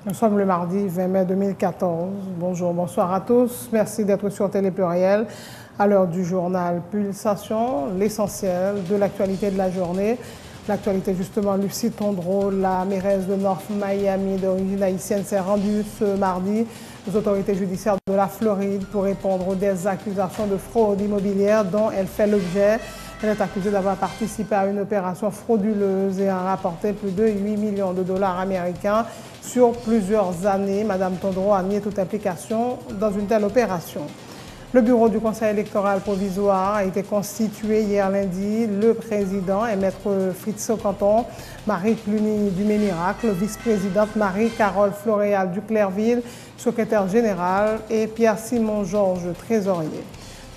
Nous sommes le mardi 20 mai 2014. Bonjour, bonsoir à tous. Merci d'être sur Télé Pluriel à l'heure du journal Pulsation, l'essentiel de l'actualité de la journée. L'actualité, justement, Lucie Tondreau, la mairesse de North Miami d'origine haïtienne, s'est rendue ce mardi aux autorités judiciaires de la Floride pour répondre des accusations de fraude immobilière dont elle fait l'objet. Elle est accusée d'avoir participé à une opération frauduleuse et a rapporté plus de 8 millions de dollars américains sur plusieurs années. Madame Tondreau a nié toute implication dans une telle opération. Le bureau du Conseil électoral provisoire a été constitué hier lundi. Le président est Maître Fritzo Canton, Marie Cluny Dumé-Miracle, vice-présidente Marie-Carole Floréal Duclerville, secrétaire général, et Pierre-Simon Georges, trésorier.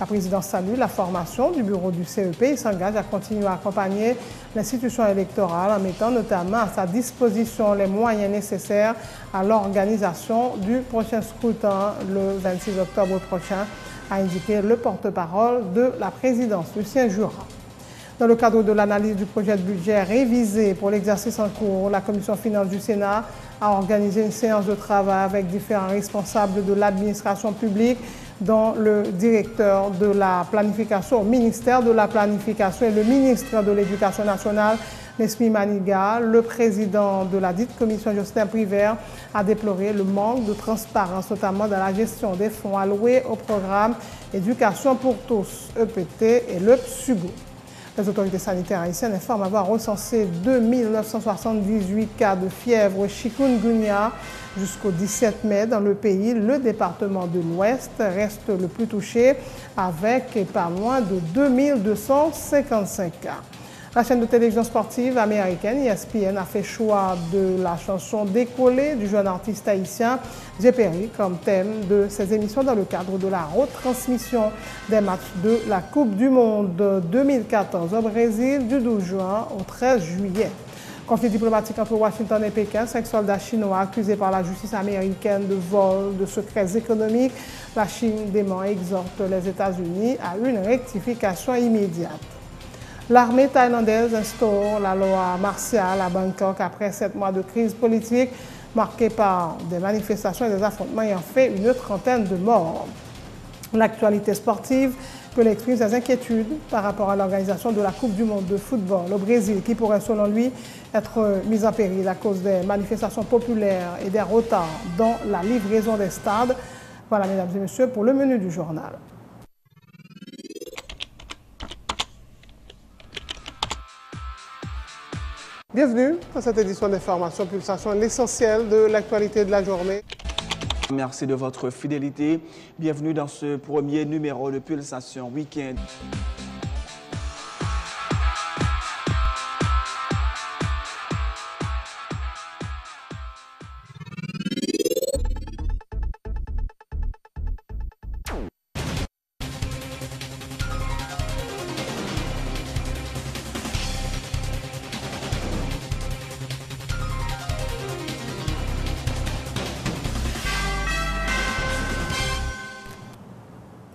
La présidence salue la formation du bureau du CEP et s'engage à continuer à accompagner l'institution électorale en mettant notamment à sa disposition les moyens nécessaires à l'organisation du prochain scrutin le 26 octobre prochain, a indiqué le porte-parole de la présidence, Lucien Jura. Dans le cadre de l'analyse du projet de budget révisé pour l'exercice en cours, la commission finances du Sénat a organisé une séance de travail avec différents responsables de l'administration publique, dont le directeur de la planification au ministère de la Planification et le ministre de l'Éducation nationale, Nesmi Maniga. Le président de la dite commission, Justin Privert, a déploré le manque de transparence, notamment dans la gestion des fonds alloués au programme Éducation pour tous, EPT et le PSUGO. Les autorités sanitaires haïtiennes informent avoir recensé 2978 cas de fièvre chikungunya jusqu'au 17 mai dans le pays. Le département de l'Ouest reste le plus touché avec pas moins de 2255 cas. La chaîne de télévision sportive américaine ESPN a fait choix de la chanson Décollé du jeune artiste haïtien J. Perry comme thème de ses émissions dans le cadre de la retransmission des matchs de la Coupe du Monde 2014 au Brésil du 12 juin au 13 juillet. Conflit diplomatique entre Washington et Pékin, 5 soldats chinois accusés par la justice américaine de vol de secrets économiques. La Chine dément et exhorte les États-Unis à une rectification immédiate. L'armée thaïlandaise instaure la loi martiale à Bangkok après 7 mois de crise politique marquée par des manifestations et des affrontements ayant fait une trentaine de morts. L'actualité sportive peut exprimer ses inquiétudes par rapport à l'organisation de la Coupe du Monde de football au Brésil qui pourrait selon lui être mise en péril à cause des manifestations populaires et des retards dans la livraison des stades. Voilà, mesdames et messieurs, pour le menu du journal. Bienvenue à cette édition d'Information Pulsation, l'essentiel de l'actualité de la journée. Merci de votre fidélité. Bienvenue dans ce premier numéro de Pulsation Week-end.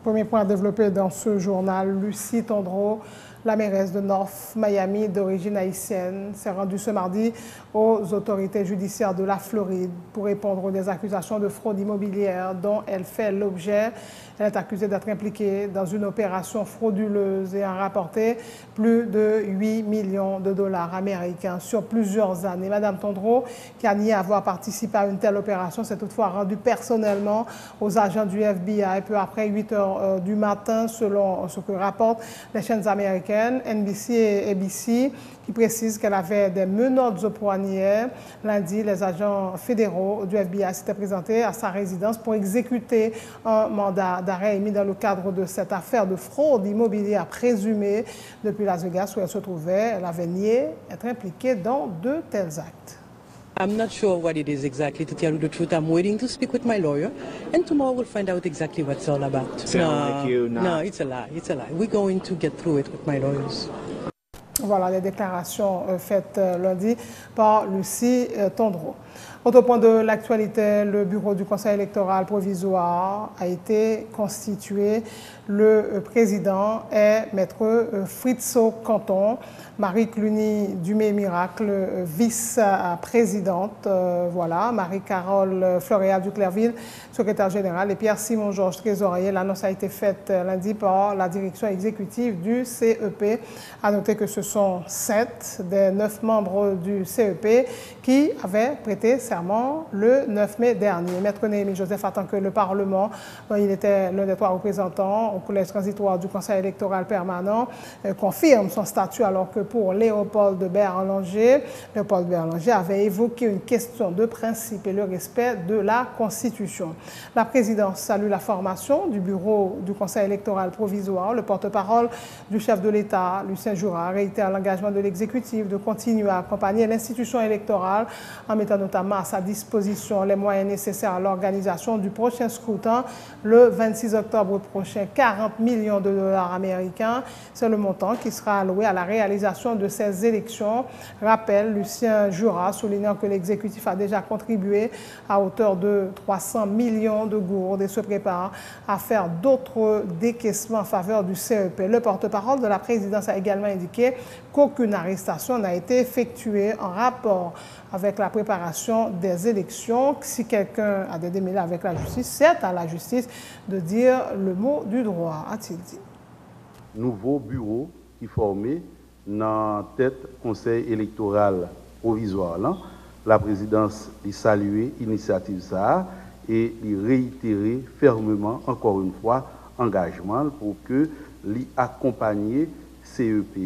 Premier point à développer dans ce journal, Lucie Tondreau, la mairesse de North Miami d'origine haïtienne, s'est rendue ce mardi aux autorités judiciaires de la Floride pour répondre aux accusations de fraude immobilière dont elle fait l'objet. Elle est accusée d'être impliquée dans une opération frauduleuse et a rapporté plus de 8 millions de dollars américains sur plusieurs années. Madame Tondreau, qui a nié avoir participé à une telle opération, s'est toutefois rendue personnellement aux agents du FBI peu après 8 heures du matin, selon ce que rapportent les chaînes américaines NBC et ABC, qui précisent qu'elle avait des menottes au poignet. Lundi, les agents fédéraux du FBI s'étaient présentés à sa résidence pour exécuter un mandat d'arrêt émis dans le cadre de cette affaire de fraude immobilière présumée depuis Las Vegas où elle se trouvait. Elle avait nié être impliquée dans de tels actes. I'm not sure what it is exactly, to tell you the truth. I'm waiting to speak with my lawyer, and tomorrow we'll find out exactly what it's all about. No, it's a lie. It's a lie. We're going to get through it with my lawyers. Voilà les déclarations faites lundi par Lucie Tondreau. Autre point de l'actualité, le bureau du Conseil électoral provisoire a été constitué. Le président est Maître Fritzo Canton, Marie Cluny Dumais-Miracle, vice-présidente, voilà, Marie-Carole Floréal du Clairville, secrétaire générale, et Pierre-Simon Georges, trésorier. L'annonce a été faite lundi par la direction exécutive du CEP. À noter que ce sont 7 des 9 membres du CEP qui avaient prêté serment le 9 mai dernier. Maître Néhémie Joseph attend que le Parlement, il était l'un des 3 représentants au collège transitoire du Conseil électoral permanent, confirme son statut, alors que pour Léopold Berlanger avait évoqué une question de principe et le respect de la Constitution. La présidence salue la formation du bureau du Conseil électoral provisoire. Le porte-parole du chef de l'État, Lucien Jura, réitère l'engagement de l'exécutif de continuer à accompagner l'institution électorale en mettant notamment à sa disposition les moyens nécessaires à l'organisation du prochain scrutin le 26 octobre prochain. 40 millions de dollars américains, c'est le montant qui sera alloué à la réalisation de ces élections. Rappelle Lucien Jura, soulignant que l'exécutif a déjà contribué à hauteur de 300 millions de gourdes et se prépare à faire d'autres décaissements en faveur du CEP. Le porte-parole de la présidence a également indiqué qu'aucune arrestation n'a été effectuée en rapport avec la préparation des élections. Si quelqu'un a des démêlés avec la justice, c'est à la justice de dire le mot du droit, a-t-il dit. Nouveau bureau qui est formé dans tête conseil électoral provisoire. Là. La présidence a salué l'initiative ça et réitéré fermement, encore une fois, engagement pour que l'accompagner CEP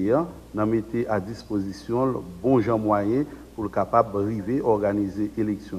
n'a mettre à disposition le bon gens moyen pour le capable d'arriver à organiser l'élection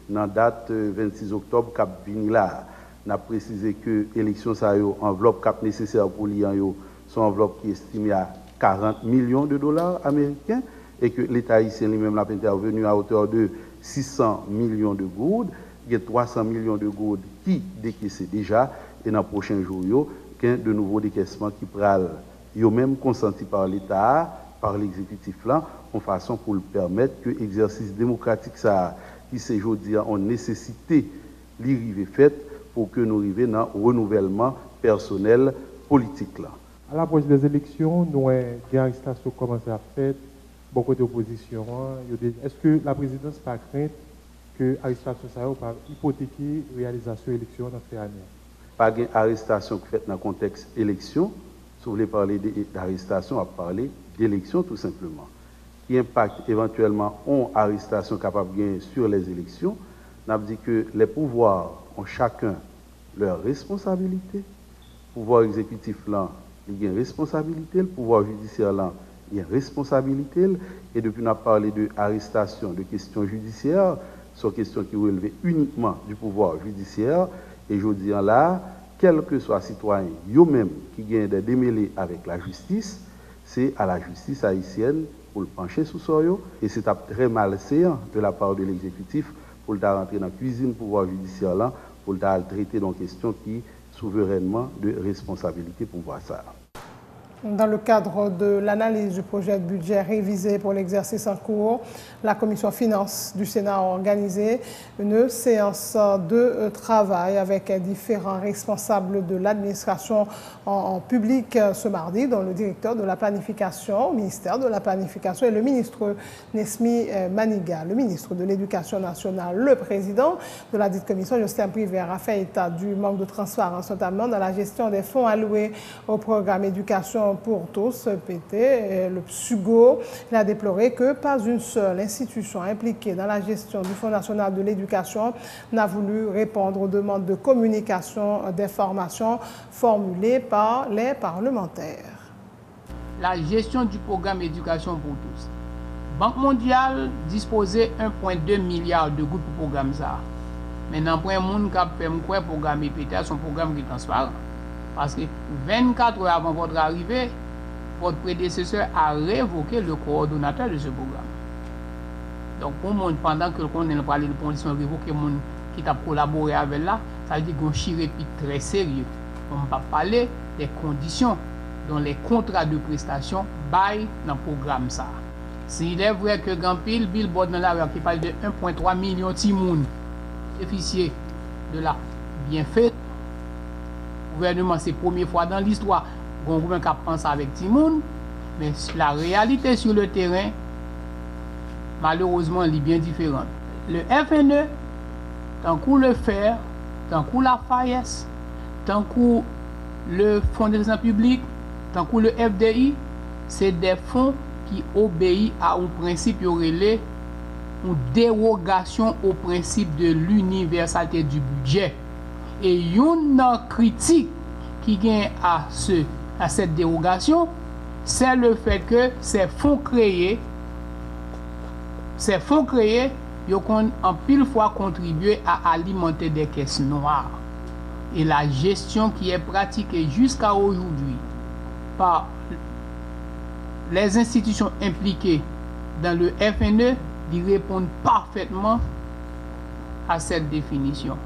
dans la date 26 octobre cap vini là. N'a précisé que l'élection ça yo enveloppe cap nécessaire pour l'IAN son enveloppe qui est estimée à 40 millions de dollars américains et que l'État haïtien lui-même l'a intervenu à hauteur de 600 millions de gourdes. Il y a 300 millions de gourdes qui décaissent déjà et dans les prochains jours, il y a de nouveaux décaissements qui prennent, même consentis par l'État, par l'exécutif là, en façon pour le permettre que l'exercice démocratique ça, qui c'est aujourd'hui en nécessité, l'arrivée faite pour que nous arrivions dans le renouvellement personnel politique là. À l'approche des élections, nous avons des arrestations commencé à faire, beaucoup d'opposition. Est-ce que la présidence n'a pas craint que l'arrestation soit pas hypothéquer la réalisation de l'élection dans cette année? Pas d'arrestation faite dans le contexte élection. Si vous voulez parler d'arrestation, on va parler d'élection tout simplement. Qui impacte éventuellement une arrestation capable de gagner sur les élections. On a dit que les pouvoirs ont chacun leur responsabilité. Le pouvoir exécutif là, il y a une responsabilité, le pouvoir judiciaire là, il y a une responsabilité. Et depuis on a parlé d'arrestation, de questions judiciaires, sont questions qui relèvent uniquement du pouvoir judiciaire. Et je dis là, quel que soit citoyen, eux-mêmes qui gagnent des démêlés avec la justice, c'est à la justice haïtienne pour le pencher sous soyo. Et c'est très malséant de la part de l'exécutif pour le rentrer dans la cuisine du pouvoir judiciaire là, pour le traiter dans questions qui souverainement de responsabilité pour voir ça. Dans le cadre de l'analyse du projet de budget révisé pour l'exercice en cours, la commission finances du Sénat a organisé une séance de travail avec différents responsables de l'administration en public ce mardi, dont le directeur de la planification, au ministère de la planification, et le ministre Nesmi Maniga, le ministre de l'Éducation nationale. Le président de la dite commission, Justin Privert, a fait état du manque de transparence, notamment dans la gestion des fonds alloués au programme éducation pour tous, PT, le PSUGO. Il a déploré que pas une seule institution impliquée dans la gestion du Fonds national de l'éducation n'a voulu répondre aux demandes de communication d'informations formulées par les parlementaires. La gestion du programme éducation pour tous. Banque mondiale disposait 1,2 milliard de gouttes pour le programme ça. Maintenant, pour un monde qui a fait un programme EPTA, son programme qui est transparent. Parce que 24 heures avant votre arrivée, votre prédécesseur a révoqué le coordonnateur de ce programme. Donc, pour le monde, pendant que le colonel parlait de conditions révoquées, le monde qui a collaboré avec là, ça veut dire qu'on chire très sérieux. On ne va pas parler des conditions dont les contrats de prestation baillent dans le programme ça. S'il est vrai que grand pile billboard dans la rue qui parle de 1,3 million de timoun bénéficiés de la bienfait, le gouvernement, c'est la première fois dans l'histoire qu'on gouvernement qui pense avec Timoun, Mais la réalité sur le terrain, malheureusement, elle est bien différente. Le FNE, tant que le FER, tant que la FAES, tant que le Fonds de trésor public, tant que le FDI, c'est des fonds qui obéissent à un principe relais, une dérogation au principe de l'universalité du budget. Et une critique qui vient à cette dérogation, c'est le fait que ces fonds créés, ils ont en pile fois contribué à alimenter des caisses noires. Et la gestion qui est pratiquée jusqu'à aujourd'hui par les institutions impliquées dans le FNE, ils répondent parfaitement à cette définition.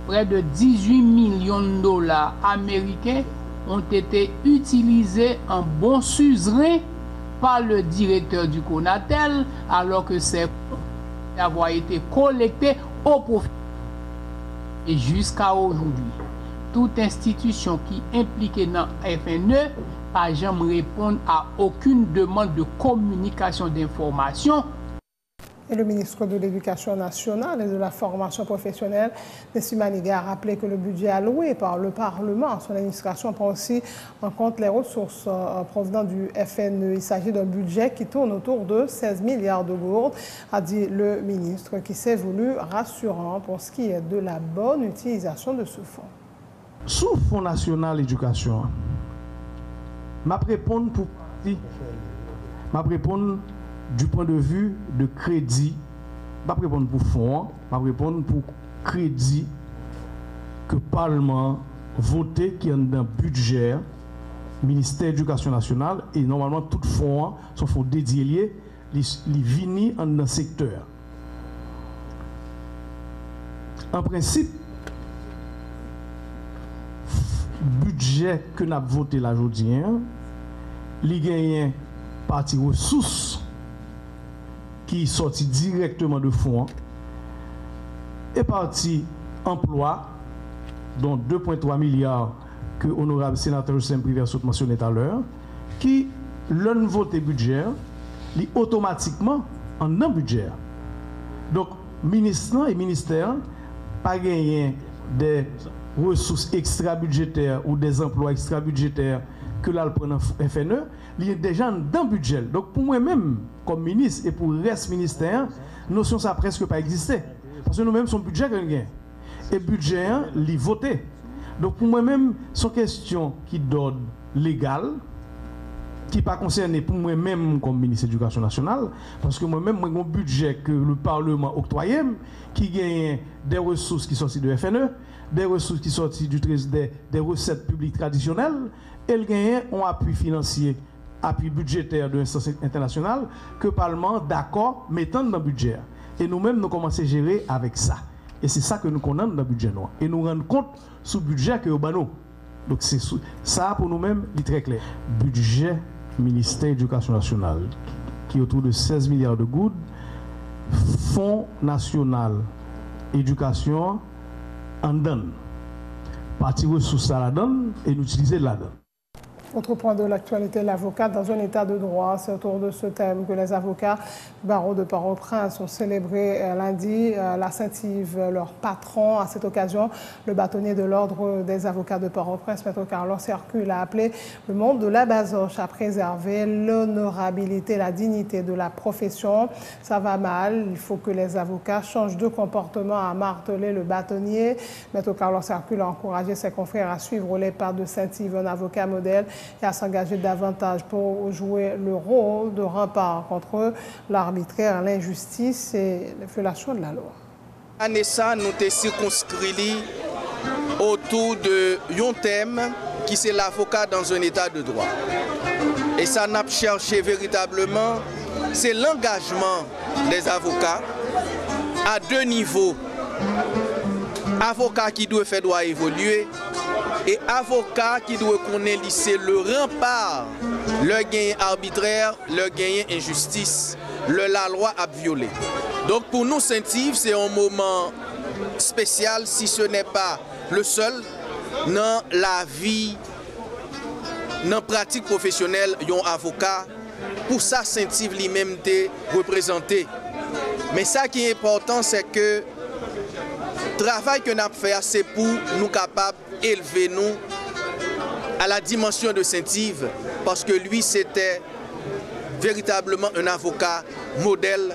Près de 18 millions de dollars américains ont été utilisés en bons suzerains par le directeur du CONATEL, alors que ces fonds avoir été collectés au profit. Et jusqu'à aujourd'hui, toute institution qui est impliquée dans FNE n'a jamais répondu à aucune demande de communication d'informations. Et le ministre de l'Éducation nationale et de la formation professionnelle, Nessim Maniga, a rappelé que le budget alloué par le Parlement à son administration prend aussi en compte les ressources provenant du FNE. Il s'agit d'un budget qui tourne autour de 16 milliards de gourdes, a dit le ministre, qui s'est voulu rassurant pour ce qui est de la bonne utilisation de ce fonds. Sous le Fonds national d'éducation, je vais répondre du point de vue de crédit, je vais répondre pour fonds, je vais répondre pour crédit que le Parlement voté qui est dans le budget ministère de l'Éducation nationale et normalement tout fonds sont fonds dédiés, les viennent dans le secteur. En principe, budget que nous avons voté aujourd'hui, il y a une partie ressources qui sortit directement de fonds et partie emploi, dont 2,3 milliards que l'honorable sénateur Justin Priverso mentionné tout à l'heure, qui, l'on vote budget, lit automatiquement en un budget. Donc, ministre et ministère, pas gagné des ressources extra-budgétaires ou des emplois extra-budgétaires que là, le prend FNE, il est déjà dans le budget. Donc, pour moi-même, comme ministre et pour le reste ministère, notion ça presque pas existé. Parce que nous-mêmes, son budget qu'on gagne. Et budget, il est voté. Donc, pour moi-même, c'est une question qui donne légale, qui n'est pas concernée pour moi-même comme ministre de l'Éducation nationale, parce que moi-même, j'ai un budget que le Parlement octroyé, qui gagne des ressources qui sortent de FNE, des ressources qui sortent des recettes publiques traditionnelles, et il gagne un appui financier, appui budgétaire de l'instance internationale, que le Parlement d'accord mettant dans le budget. Et nous-mêmes, nous commençons à gérer avec ça. Et c'est ça que nous connaissons dans le budget noir. Et nous rendons compte sous le budget que nous avons. Donc c'est ça pour nous-mêmes, c'est très clair. Budget ministère de l'Éducation nationale, qui est autour de 16 milliards de gouttes, Fonds national éducation en donne. Partie ressources à la donne et l'utiliser la donne. Autre point de l'actualité, l'avocat dans un état de droit. C'est autour de ce thème que les avocats du barreau de Port-au-Prince ont célébré lundi la Saint-Yves, leur patron. À cette occasion, le bâtonnier de l'ordre des avocats de Port-au-Prince, Maître Carlos Hercule, a appelé le monde de la Bazoche à préserver l'honorabilité, la dignité de la profession. Ça va mal, il faut que les avocats changent de comportement, a martelé le bâtonnier. Maître Carlos Hercule a encouragé ses confrères à suivre les pas de Saint-Yves, un avocat modèle, et à s'engager davantage pour jouer le rôle de rempart contre l'arbitraire, l'injustice et les violations de la loi. Année ça, nous avons circonscrit autour d'un thème qui c'est l'avocat dans un état de droit. Et ça n'a pas cherché véritablement, c'est l'engagement des avocats à deux niveaux. Avocat qui doit faire droit évoluer et avocat qui doit connaître le rempart, le gain arbitraire, le gain injustice, la loi a violé. Donc pour nous, Saint-Yves, c'est un moment spécial, si ce n'est pas le seul, dans la vie dans la pratique professionnelle, un avocat, pour ça, Saint-Yves lui-même est représenté. Mais ça qui est important, c'est que le travail que nous avons fait, c'est pour nous capables d'élever nous à la dimension de Saint-Yves, parce que lui, c'était véritablement un avocat modèle.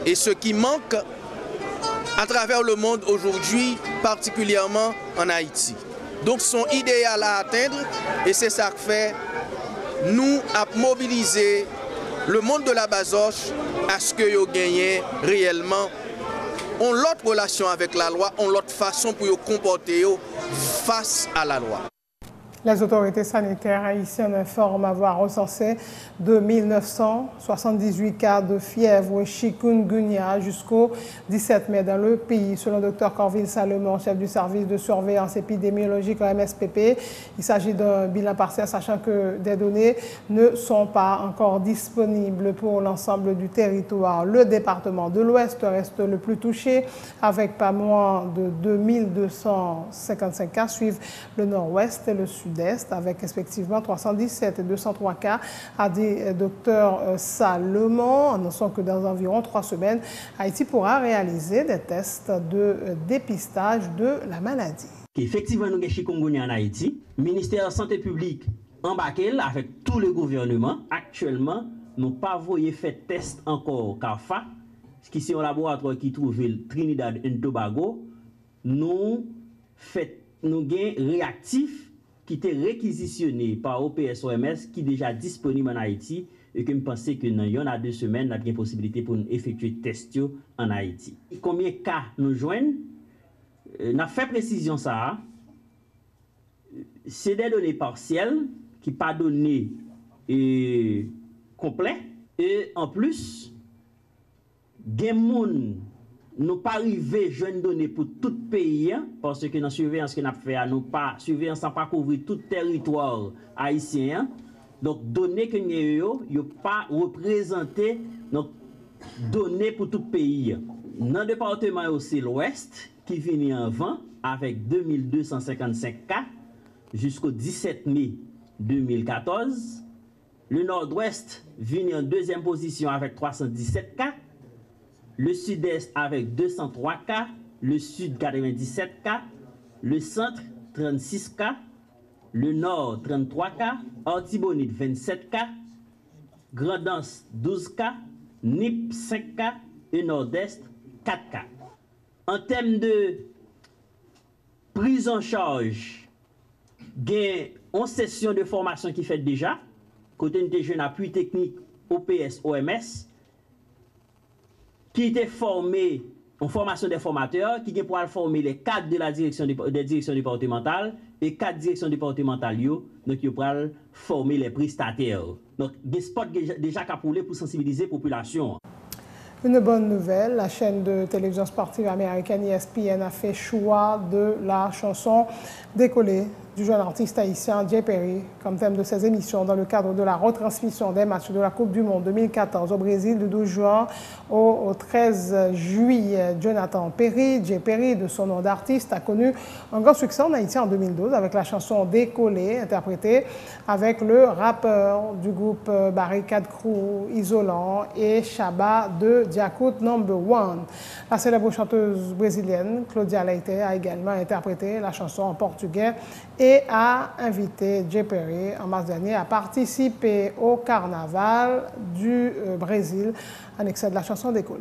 Et ce qui manque à travers le monde aujourd'hui, particulièrement en Haïti. Donc son idéal à atteindre, et c'est ça que fait, nous à mobiliser le monde de la Bazoche à ce que vous gagnez réellement ont l'autre relation avec la loi, ont l'autre façon pour vous comporter face à la loi. Les autorités sanitaires haïtiennes informent avoir recensé de 1978 cas de fièvre chikungunya jusqu'au 17 mai dans le pays. Selon le Dr Corville Salomon, chef du service de surveillance épidémiologique au MSPP, il s'agit d'un bilan partiel, sachant que des données ne sont pas encore disponibles pour l'ensemble du territoire. Le département de l'Ouest reste le plus touché, avec pas moins de 2255 cas, suivent le Nord-Ouest et le Sud-Est, avec respectivement 317 et 203 cas, a dit Dr Salomon, annonçant que dans environ 3 semaines, Haïti pourra réaliser des tests de dépistage de la maladie. Effectivement, nous avons chikungunya en Haïti. Le ministère de la Santé publique embarqué avec tout le gouvernement. Actuellement, nous n'avons pas voulu faire test encore CAFA, qui est un laboratoire qui trouve Trinidad et Tobago. Nous avons réactif qui était réquisitionné par OPS-OMS, qui est déjà disponible en Haïti, et que je pense que dans y en a 2 semaines, nous avons une possibilité pour nous effectuer test en Haïti. Combien de cas nous joignent? Nous avons fait précision ça. C'est des données partielles qui ne sont pas données complètes. Et en plus, des gens nous pas arrivé jeune données pour tout pays, parce que dans la surveillance que nous avons fait, nous pas surveillance n'a pas couvrir tout territoire haïtien. Donc données que nous n'avons pas représenté donc données pour tout pays. Dans le département aussi l'Ouest qui vient en 20 avec 2255 cas jusqu'au 17 mai 2014. Le Nord-Ouest vient en 2e position avec 317 cas. Le Sud-Est avec 203 cas, le Sud 97 cas, le Centre 36 cas, le Nord 33 cas, Artibonite 27 cas, Grand'Anse 12 cas, Nip 5 cas et Nord-Est 4 cas. En termes de prise en charge, il y a une session de formation qui fait déjà, côté des jeunes appui technique OPS-OMS, qui était formé en formation des formateurs, qui est pour former les cadres de la direction des directions départementales et 4 directions départementales, donc ils pour former les prestataires. Donc, des spots déjà capoulés pour sensibiliser la population. Une bonne nouvelle, la chaîne de télévision sportive américaine ESPN a fait choix de la chanson Décoller du jeune artiste haïtien Jay Perry comme thème de ses émissions dans le cadre de la retransmission des matchs de la Coupe du Monde 2014 au Brésil du 12 juin au 13 juillet. Jonathan Perry, Jay Perry de son nom d'artiste, a connu un grand succès en Haïti en 2012 avec la chanson Décoller, interprétée avec le rappeur du groupe Barricade Crew, Isolant et Chaba de Diakout No. 1. La célèbre chanteuse brésilienne Claudia Leite a également interprété la chanson en portugais et a invité Jay Perry en mars dernier à participer au carnaval du Brésil. Un extrait de la chanson Décoller.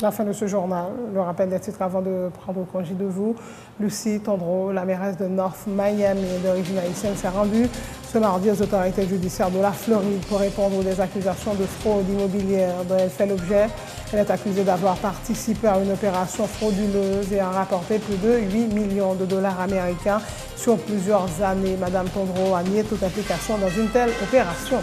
La fin de ce journal, le rappel des titres avant de prendre congé de vous. Lucie Tondreau, la mairesse de North Miami d'origine haïtienne, s'est rendue ce mardi aux autorités judiciaires de la Floride pour répondre aux accusations de fraude immobilière dont elle fait l'objet. Elle est accusée d'avoir participé à une opération frauduleuse et a rapporté plus de 8 millions de dollars américains sur plusieurs années. Madame Tondreau a nié toute implication dans une telle opération.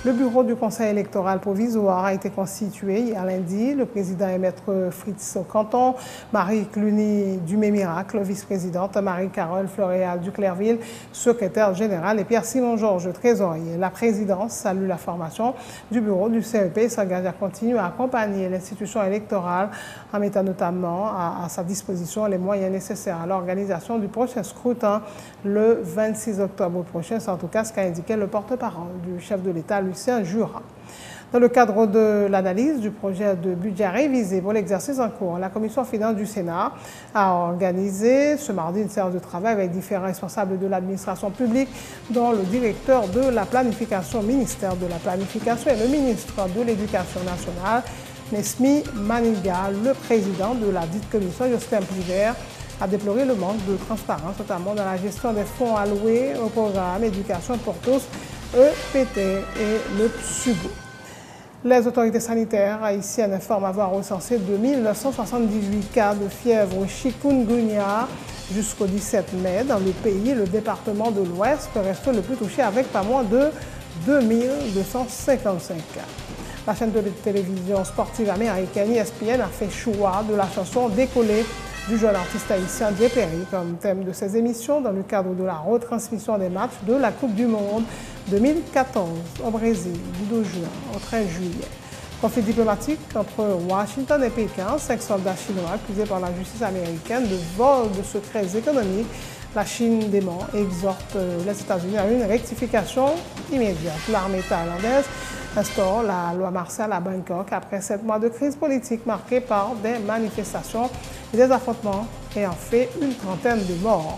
Le bureau du Conseil électoral provisoire a été constitué hier lundi. Le président est maître Fritz Canton, Marie Cluny Dumé-Miracle, vice-présidente, Marie-Carole Floréal Duclerville, secrétaire générale, et Pierre-Simon Georges, trésorier. La présidence salue la formation du bureau du CEP et s'engage à continuer à accompagner l'institution électorale en mettant notamment à sa disposition les moyens nécessaires à l'organisation du prochain scrutin le 26 octobre prochain. C'est en tout cas ce qu'a indiqué le porte-parole du chef de l'État, Lucien Jura. Dans le cadre de l'analyse du projet de budget révisé pour l'exercice en cours, la Commission finance du Sénat a organisé ce mardi une séance de travail avec différents responsables de l'administration publique, dont le directeur de la planification au ministère de la Planification et le ministre de l'Éducation nationale, Nesmi Maniga. Le président de la dite commission, Jocelyn Privert, a déploré le manque de transparence, notamment dans la gestion des fonds alloués au programme Éducation pour tous, EPT et le PSUGO. Les autorités sanitaires haïtiennes informent avoir recensé 2978 cas de fièvre chikungunya jusqu'au 17 mai. Dans le pays, le département de l'Ouest reste le plus touché avec pas moins de 2255 cas. La chaîne de télévision sportive américaine ESPN a fait choix de la chanson Décoller du jeune artiste haïtien Jay Perry comme thème de ses émissions dans le cadre de la retransmission des matchs de la Coupe du Monde 2014 au Brésil du 12 juin au 13 juillet. Conflit diplomatique entre Washington et Pékin, 5 soldats chinois accusés par la justice américaine de vol de secrets économiques. La Chine dément et exhorte les États-Unis à une rectification immédiate. L'armée thaïlandaise instaure la loi martiale à Bangkok après 7 mois de crise politique marquée par des manifestations et des affrontements ayant fait une trentaine de morts.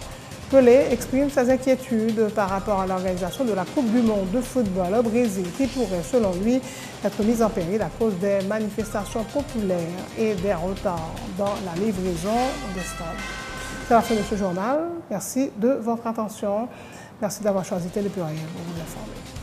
Pelé exprime ses inquiétudes par rapport à l'organisation de la Coupe du Monde de football au Brésil qui pourrait, selon lui, être mise en péril à cause des manifestations populaires et des retards dans la livraison des stades. C'est la fin de ce journal. Merci de votre attention. Merci d'avoir choisi Télé Pluriel pour vous informer.